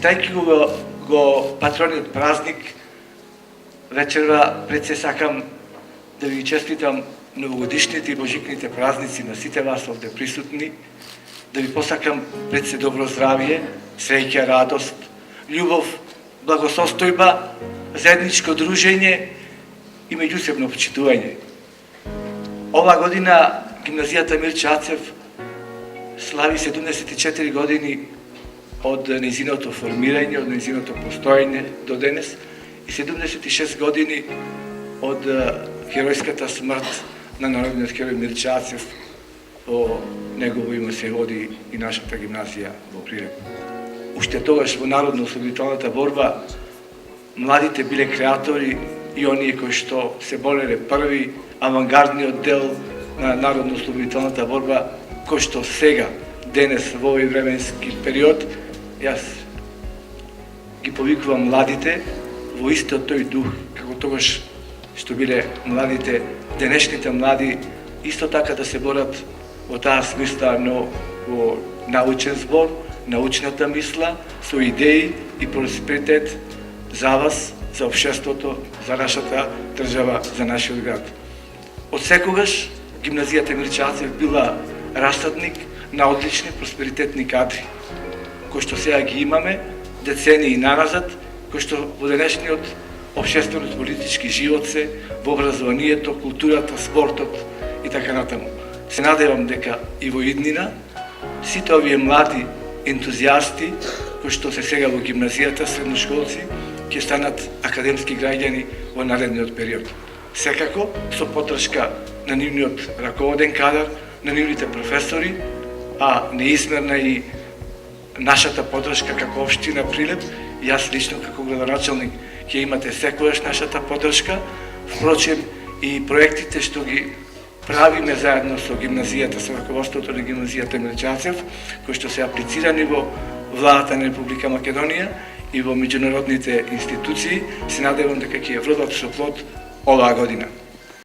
Честитајќи го патрониот празник, вечерва пред се сакам да ви честитам новогодишните и божикните празници на сите вас овде присутни, да ви посакам пред се добро здравје, среќа, радост, љубов, благосостојба, заедничко дружење и меѓусебно почитување. Ова година гимназијата Мирче Ацев слави 74 години од нејзиното формирање, од нејзиното постоење до денес и 76 години од херојската смрт на народниот херој Мирче Ацев. По негово име се води и нашата гимназија во Прилеп. Уште тогаш во народно-ослободителната борба младите биле креатори и оние кои што се бореле први, авангардниот дел на народно-ослободителната борба, кој што сега, денес, во овој временски период, јас ги повикувам младите во истиот тој дух, како тогаш што биле младите, денешните млади, исто така да се борат во таа смисла, но во научен збор, научната мисла, со идеи и просперитет за вас, за општеството, за нашата држава, за нашиот град. Од секогаш гимназијата Мирче Ацев била расадник на одлични просперитетни кадри, кои што сега ги имаме децении назад, кои што во денешниот општествено-политички живот се во образованието, културата, спортот и така натаму. Се надевам дека и во иднина сите овие млади ентузијасти кои што се сега во гимназијата, средношколци, ќе станат академски граѓани во наредниот период. Секако со поддршка на нивниот раководен кадар, на нивните професори, а неизмерна и нашата поддршка како општина Прилеп, јас лично како градоначалник ќе имате секогаш нашата поддршка. Впрочем, и проектите што ги правиме заедно со гимназијата, со раководството на гимназијата Мирче Ацев, кои што се аплицирани во владата на Република Македонија и во меѓународните институции, се надевам дека ќе ја вродат со плод оваа година.